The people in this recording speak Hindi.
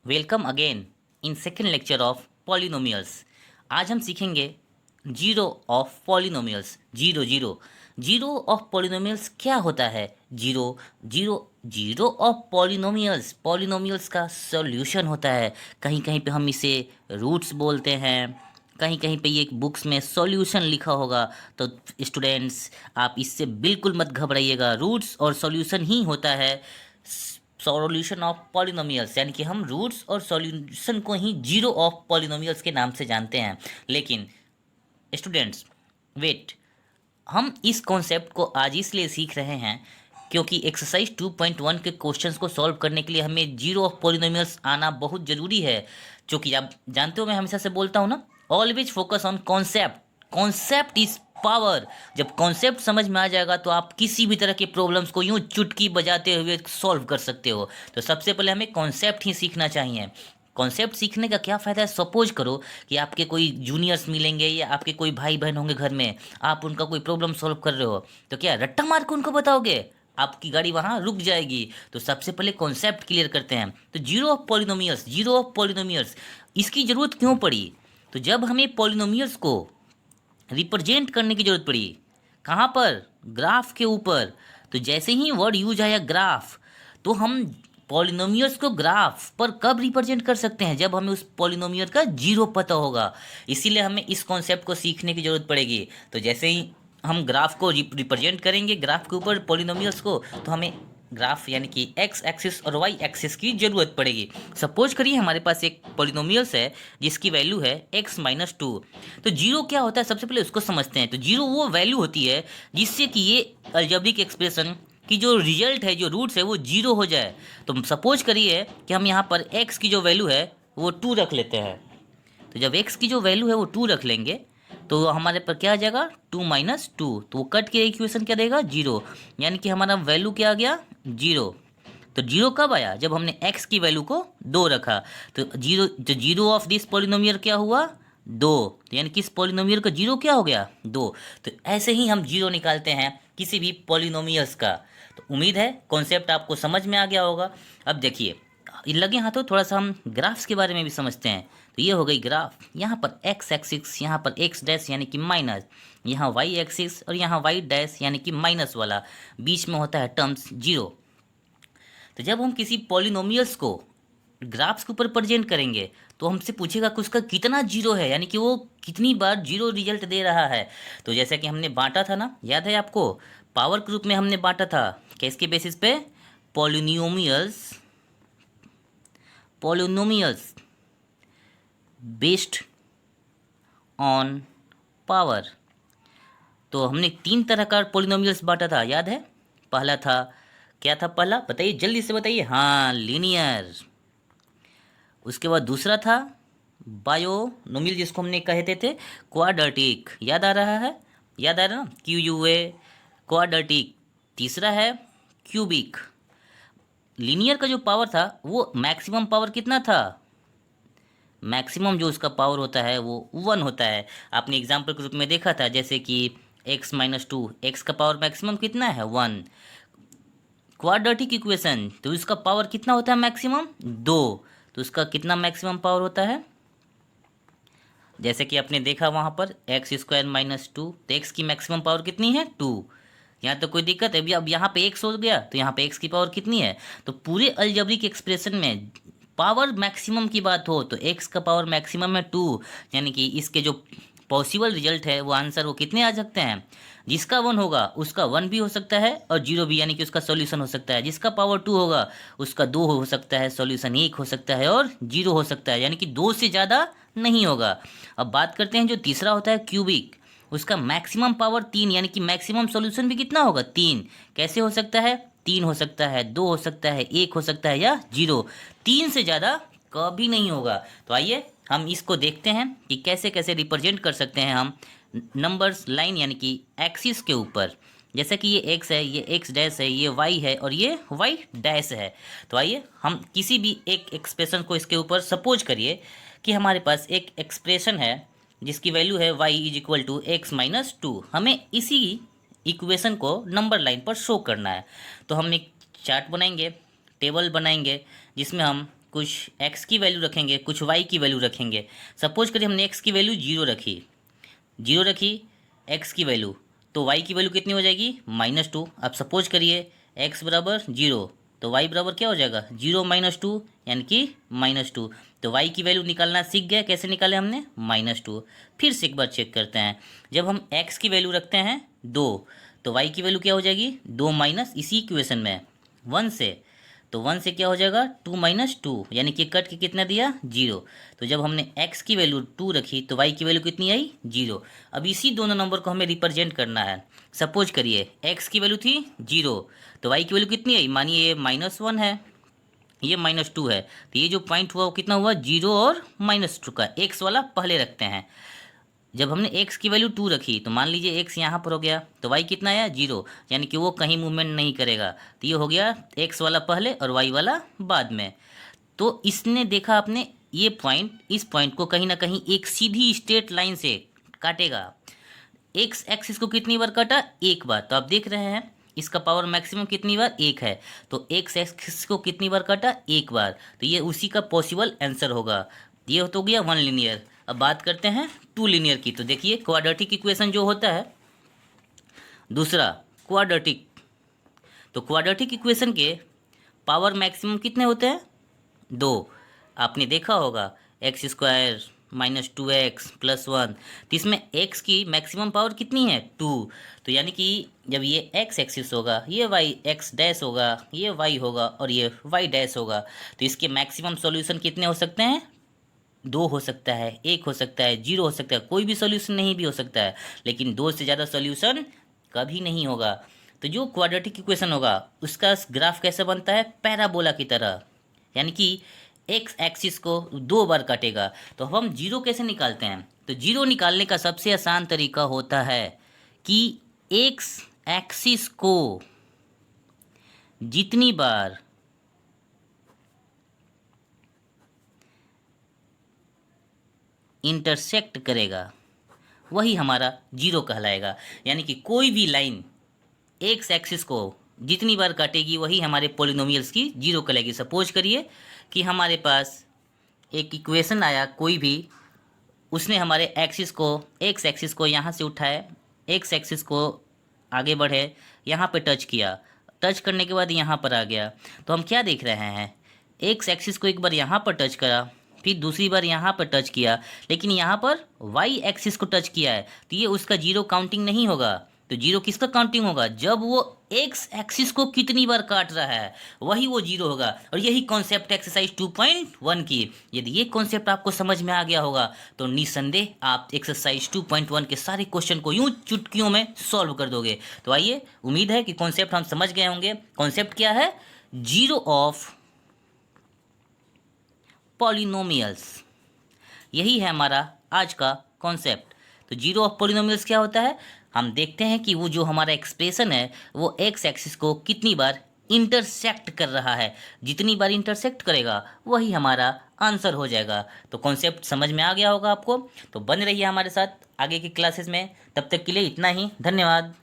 Welcome again in second lecture of polynomials. आज हम सीखेंगे zero of polynomials. Zero zero zero of polynomials क्या होता है? Zero zero zero of polynomials polynomials का सॉल्यूशन होता है। कहीं कहीं पे हम इसे रूट्स बोलते हैं, कहीं कहीं पे ये बुक्स में सॉल्यूशन लिखा होगा। तो स्टूडेंट्स, आप इससे बिल्कुल मत घबराइएगा, रूट्स और सॉल्यूशन ही होता है सॉल्यूशन ऑफ पॉलिनोमियल्स, यानी कि हम रूट्स और सॉल्यूशन को ही जीरो ऑफ पॉलिनोमियल्स के नाम से जानते हैं। लेकिन स्टूडेंट्स वेट, हम इस कॉन्सेप्ट को आज इसलिए सीख रहे हैं क्योंकि एक्सरसाइज 2.1 के क्वेश्चंस को सॉल्व करने के लिए हमें जीरो ऑफ पॉलिनोमियल्स आना बहुत ज़रूरी है। क्योंकि आप जानते हो, मैं हमेशा से बोलता हूँ ना, always focus on concept. Concept is power. जब कॉन्सेप्ट समझ में आ जाएगा तो आप किसी भी तरह के प्रॉब्लम्स को यूं चुटकी बजाते हुए सॉल्व कर सकते हो। तो सबसे पहले हमें कॉन्सेप्ट ही सीखना चाहिए। कॉन्सेप्ट सीखने का क्या फ़ायदा है? सपोज करो कि आपके कोई जूनियर्स मिलेंगे या आपके कोई भाई बहन होंगे घर में, आप उनका कोई प्रॉब्लम सॉल्व कर रहे हो, तो क्या रट्टा मार के उनको बताओगे? आपकी गाड़ी वहाँ रुक जाएगी। तो सबसे पहले कॉन्सेप्ट क्लियर करते हैं। तो जीरो ऑफ पॉलिनोमियल्स इसकी ज़रूरत क्यों पड़ी? तो जब हमें पॉलिनोमियल्स को रिप्रेजेंट करने की ज़रूरत पड़ी, कहाँ पर? ग्राफ के ऊपर। तो जैसे ही वर्ड यूज आया ग्राफ, तो हम पॉलिनोमियल्स को ग्राफ पर कब रिप्रेजेंट कर सकते हैं? जब हमें उस पॉलिनोमियल का जीरो पता होगा। इसीलिए हमें इस कॉन्सेप्ट को सीखने की ज़रूरत पड़ेगी। तो जैसे ही हम ग्राफ को रिप्रेजेंट करेंगे, ग्राफ के ऊपर पॉलिनोमियल्स को, तो हमें ग्राफ यानी कि एक्स एक्सिस और वाई एक्सिस की ज़रूरत पड़ेगी। सपोज करिए हमारे पास एक पॉलिनोमियल्स है जिसकी वैल्यू है x-2। तो जीरो क्या होता है, सबसे पहले उसको समझते हैं। तो जीरो वो वैल्यू होती है जिससे कि ये अलजेब्रिक एक्सप्रेशन की जो रिजल्ट है, जो रूट्स है, वो जीरो हो जाए। तो सपोज करिए कि हम यहाँ पर x की जो वैल्यू है वो 2 रख लेते हैं। तो जब x की जो वैल्यू है वो 2 रख लेंगे तो हमारे पर क्या आ जाएगा? 2-2, तो वो कट के इक्वेशन क्या देगा? जीरो। यानी कि हमारा वैल्यू क्या आ गया? जीरो। तो जीरो कब आया? जब हमने x की वैल्यू को 2 रखा। तो जीरो ऑफ दिस पॉलिनोमियल क्या हुआ? 2। तो यानी कि इस पॉलिनोमियल का जीरो क्या हो गया? 2। तो ऐसे ही हम जीरो निकालते हैं किसी भी पॉलिनोमियल्स का। तो उम्मीद है कॉन्सेप्ट आपको समझ में आ गया होगा। अब देखिए, लगे हाथों थोड़ा सा हम ग्राफ्स के बारे में भी समझते हैं। तो ये हो गई ग्राफ। यहाँ पर एक्स एक्सिस, यहाँ पर एक्स डैश यानी कि माइनस, यहाँ वाई एक्सिस और यहाँ वाई डैश यानी कि माइनस वाला, बीच में होता है टर्म्स जीरो। तो जब हम किसी पॉलिनोमियल्स को ग्राफ्स के ऊपर प्रेजेंट करेंगे तो हमसे पूछेगा कि उसका कितना जीरो है, यानी कि वो कितनी बार जीरो रिजल्ट दे रहा है। तो जैसा कि हमने बांटा था ना, याद है आपको? पावर के रूप में हमने बांटा था। किसके बेसिस पे? Polynomials polynomials based on power. तो हमने 3 तरह का पॉलिनोमियल्स बांटा था, याद है? पहला था, क्या था पहला? बताइए, जल्दी से बताइए। हाँ, लीनियर। उसके बाद दूसरा था बायोनोमियल, जिसको हमने कहते थे क्वाड्रेटिक। याद आ रहा है? याद आ रहा ना? QUA, quadratic. तीसरा है क्यूबिक। लीनियर का जो पावर था वो मैक्सिमम पावर कितना था? मैक्सिमम जो उसका पावर होता है वो 1 होता है। आपने एग्जाम्पल के रूप में देखा था, जैसे कि x-2, x का पावर मैक्सिमम कितना है? 1। क्वाड्रेटिक इक्वेशन, तो इसका पावर कितना होता है मैक्सिमम? 2। तो उसका कितना मैक्सिमम पावर होता है? जैसे कि आपने देखा वहाँ पर x² - 2, तो x की मैक्सिमम पावर कितनी है? 2। यहाँ तो कोई दिक्कत है? अभी अब यहाँ पे x हो गया तो यहाँ पे x की पावर कितनी है? तो पूरे अलजेब्रिक एक्सप्रेशन में पावर मैक्सिमम की बात हो तो x का पावर मैक्सिमम है 2। यानी कि इसके जो पॉसिबल रिजल्ट है वो आंसर वो कितने आ सकते हैं? जिसका 1 होगा उसका 1 भी हो सकता है और 0 भी, यानी कि उसका सॉल्यूशन हो सकता है। जिसका पावर 2 होगा उसका 2 हो सकता है, सॉल्यूशन 1 हो सकता है और 0 हो सकता है, यानी कि 2 से ज़्यादा नहीं होगा। अब बात करते हैं जो तीसरा होता है क्यूबिक। उसका मैक्सिमम पावर 3, यानी कि मैक्सिमम सॉल्यूशन भी कितना होगा? 3। कैसे हो सकता है? 3 हो सकता है, 2 हो सकता है, 1 हो सकता है या 0। 3 से ज़्यादा कभी नहीं होगा। तो आइए हम इसको देखते हैं कि कैसे कैसे रिप्रेजेंट कर सकते हैं हम नंबर्स लाइन, यानी कि एक्सिस के ऊपर। जैसे कि ये x है, ये x डैश है, ये y है और ये y डैश है। तो आइए हम किसी भी एक एक्सप्रेशन को इसके ऊपर सपोज करिए कि हमारे पास एक एक्सप्रेशन है जिसकी वैल्यू है y=x-2। हमें इसी इक्वेशन को नंबर लाइन पर शो करना है। तो हम एक चार्ट बनाएंगे, टेबल बनाएंगे, जिसमें हम कुछ x की वैल्यू रखेंगे, कुछ y की वैल्यू रखेंगे। सपोज करिए हमने x की वैल्यू जीरो रखी x की वैल्यू, तो y की वैल्यू कितनी हो जाएगी -2। अब सपोज करिए x बराबर 0, तो y बराबर क्या हो जाएगा 0 - 2 यानी कि -2। तो y की वैल्यू निकालना सीख गए, कैसे निकाले हमने -2। फिर से एक बार चेक करते हैं, जब हम x की वैल्यू रखते हैं 2, तो y की वैल्यू क्या हो जाएगी 2 माइनस इसी इक्वेशन में 1 से, तो 1 से क्या हो जाएगा 2 - 2 यानी कि कट के कितना दिया 0। तो जब हमने x की वैल्यू 2 रखी तो y की वैल्यू कितनी आई 0। अब इसी दोनों नंबर को हमें रिप्रेजेंट करना है। सपोज करिए x की वैल्यू थी 0, तो y की वैल्यू कितनी आई, मानिए ये -1 है, ये -2 है, तो ये जो पॉइंट हुआ वो कितना हुआ 0 और -2 का, x वाला पहले रखते हैं। जब हमने x की वैल्यू 2 रखी तो मान लीजिए x यहाँ पर हो गया, तो y कितना आया 0, यानी कि वो कहीं मूवमेंट नहीं करेगा। तो ये हो गया x वाला पहले और y वाला बाद में। तो इसने देखा आपने ये पॉइंट, इस पॉइंट को कहीं ना कहीं एक सीधी स्ट्रेट लाइन से काटेगा। एक्स एक्सिस को कितनी बार काटा, एक बार। तो आप देख रहे हैं इसका पावर मैक्सिमम कितनी बार 1 है, तो एक्स एक्सिस को कितनी बार काटा, एक बार। तो ये उसी का पॉसिबल आंसर होगा। ये तो गया वन लीनियर। अब बात करते हैं टू लीनियर की। तो देखिए क्वाड्रेटिक इक्वेशन जो होता है, दूसरा क्वाड्रेटिक, तो क्वाड्रेटिक इक्वेशन के पावर मैक्सिमम कितने होते हैं 2। आपने देखा होगा x² -2x + 1, तो इसमें x की मैक्सिमम पावर कितनी है 2। तो यानी कि जब ये x एक्सिस होगा, ये y x डैश होगा, ये y होगा और ये y डैश होगा, तो इसके मैक्सिमम सॉल्यूशन कितने हो सकते हैं 2 हो सकता है, 1 हो सकता है, 0 हो सकता है, कोई भी सॉल्यूशन नहीं भी हो सकता है, लेकिन 2 से ज़्यादा सॉल्यूशन कभी नहीं होगा। तो जो क्वाड्रेटिक इक्वेशन होगा उसका ग्राफ कैसे बनता है, पैराबोला की तरह, यानी कि एक्स एक्सिस को 2 बार काटेगा। तो अब हम जीरो कैसे निकालते हैं, तो जीरो निकालने का सबसे आसान तरीका होता है कि एक्स एक्सिस को जितनी बार इंटरसेक्ट करेगा वही हमारा जीरो कहलाएगा। यानी कि कोई भी लाइन एक्स एक्सिस को जितनी बार काटेगी वही हमारे पोलिनोमियल्स की जीरो कहलाएगी। सपोज करिए कि हमारे पास एक इक्वेशन आया कोई भी, उसने हमारे एक्सिस को, एक्स एक्सिस को यहाँ से उठाए, एक्स एक्सिस को आगे बढ़े, यहाँ पे टच किया, टच करने के बाद यहाँ पर आ गया। तो हम क्या देख रहे हैं, एक्स एक्सिस को एक बार यहाँ पर टच करा, फिर दूसरी बार यहाँ पर टच किया, लेकिन यहाँ पर वाई एक्सिस को टच किया है, तो ये उसका जीरो काउंटिंग नहीं होगा। तो जीरो किसका काउंटिंग होगा, जब वो एक्स एक्सिस को कितनी बार काट रहा है वही वो जीरो होगा। और यही कॉन्सेप्ट एक्सरसाइज 2.1 की। यदि ये कॉन्सेप्ट आपको समझ में आ गया होगा तो निस्संदेह आप एक्सरसाइज 2.1 के सारे क्वेश्चन को यूं चुटकियों में सॉल्व कर दोगे। तो आइए, उम्मीद है कि कॉन्सेप्ट हम समझ गए होंगे। कॉन्सेप्ट क्या है, जीरो ऑफ पॉलिनोमियल्स, यही है हमारा आज का कॉन्सेप्ट। तो जीरो ऑफ पॉलिनोमियल्स क्या होता है, हम देखते हैं कि वो जो हमारा एक्सप्रेशन है वो एक्स एक्सिस को कितनी बार इंटरसेक्ट कर रहा है, जितनी बार इंटरसेक्ट करेगा वही हमारा आंसर हो जाएगा। तो कॉन्सेप्ट समझ में आ गया होगा आपको। तो बने रहिए हमारे साथ आगे की क्लासेस में, तब तक के लिए इतना ही, धन्यवाद।